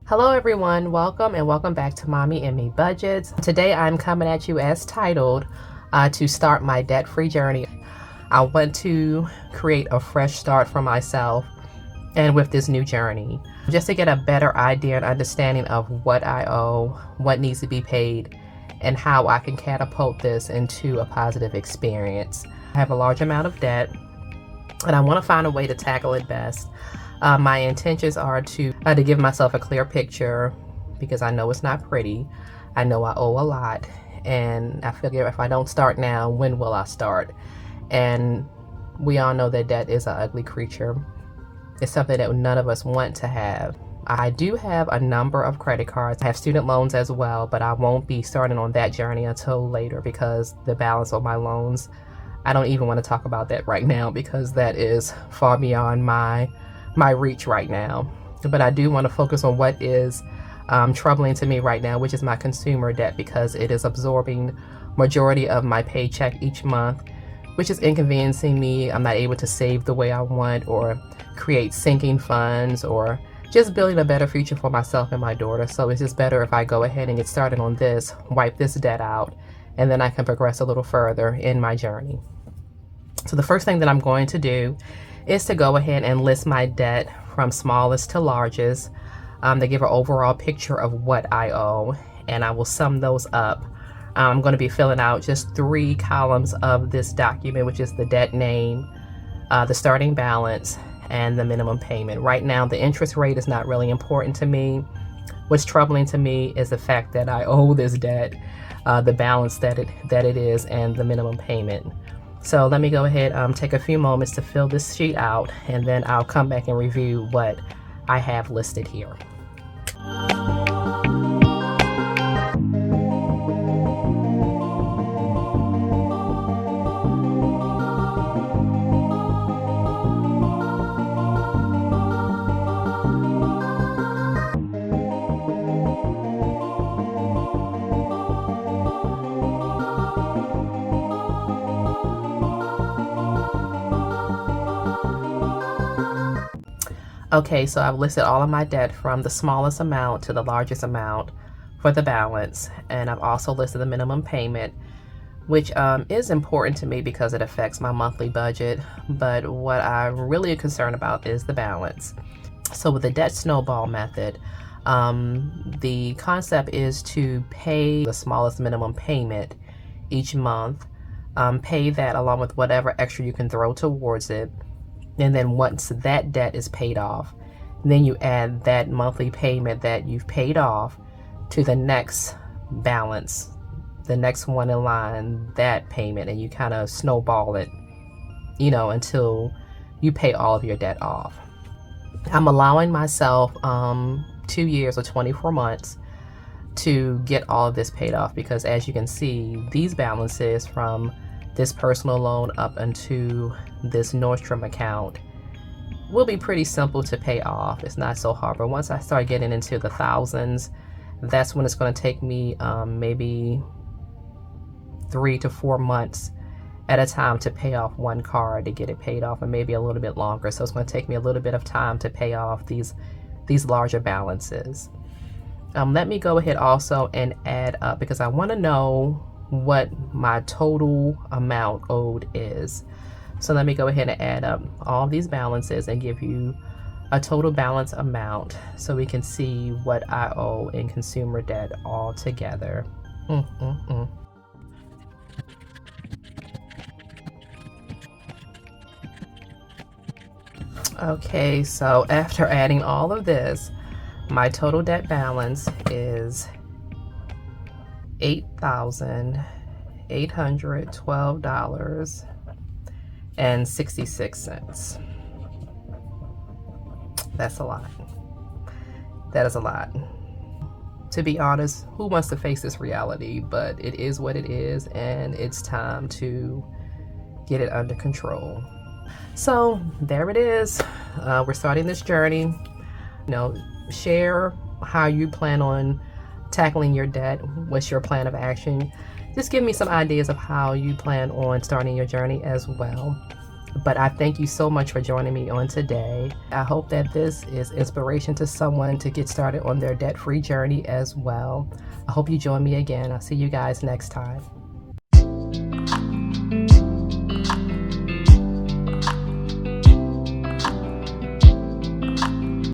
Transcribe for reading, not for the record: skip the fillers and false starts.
Hello everyone, welcome and welcome back to Mommy and Me Budgets. Today I'm coming at you as titled, to start my debt-free journey. I want to create a fresh start for myself and with this new journey, just to get a better idea and understanding of what I owe, what needs to be paid, and how I can catapult this into a positive experience. I have a large amount of debt and I want to find a way to tackle it best. My intentions are to give myself a clear picture, because I know it's not pretty. I know I owe a lot, and I figure if I don't start now, when will I start? And we all know that debt is an ugly creature. It's something that none of us want to have. I do have a number of credit cards. I have student loans as well, but I won't be starting on that journey until later because the balance of my loans, I don't even want to talk about that right now because that is far beyond my reach right now. But I do want to focus on what is troubling to me right now, which is my consumer debt, because it is absorbing majority of my paycheck each month, which is inconveniencing me. I'm not able to save the way I want or create sinking funds or just building a better future for myself and my daughter. So it's just better if I go ahead and get started on this, wipe this debt out, and then I can progress a little further in my journey. So the first thing that I'm going to do is to go ahead and list my debt from smallest to largest, to give an overall picture of what I owe, and I will sum those up. I'm going to be filling out just 3 columns of this document, which is the debt name, the starting balance, and the minimum payment. Right now, the interest rate is not really important to me. What's troubling to me is the fact that I owe this debt, the balance that it is, and the minimum payment. So let me go ahead, take a few moments to fill this sheet out, and then I'll come back and review what I have listed here. Okay, so I've listed all of my debt from the smallest amount to the largest amount for the balance, and I've also listed the minimum payment, which is important to me because it affects my monthly budget, but what I'm really concerned about is the balance. So with the debt snowball method, the concept is to pay the smallest minimum payment each month, pay that along with whatever extra you can throw towards it. And then once that debt is paid off, then you add that monthly payment that you've paid off to the next balance, the next one in line, that payment, and you kind of snowball it, until you pay all of your debt off. I'm allowing myself 2 years or 24 months to get all of this paid off, because as you can see, these balances from this personal loan up into this Nordstrom account will be pretty simple to pay off. It's not so hard, but once I start getting into the thousands, that's when it's going to take me maybe 3 to 4 months at a time to pay off one card, to get it paid off, and maybe a little bit longer. So it's going to take me a little bit of time to pay off these larger balances. Let me go ahead also and add up, because I want to know what my total amount owed is. So let me go ahead and add up all these balances and give you a total balance amount so we can see what I owe in consumer debt all together. Okay, so after adding all of this, my total debt balance is $8,812.66. That's a lot. That is a lot. To be honest, who wants to face this reality? But it is what it is, and it's time to get it under control. So there it is. We're starting this journey. Share how you plan on tackling your debt. What's your plan of action? Just give me some ideas of how you plan on starting your journey as well. But I thank you so much for joining me on today. I hope that this is inspiration to someone to get started on their debt-free journey as well. I hope you join me again. I'll see you guys next time.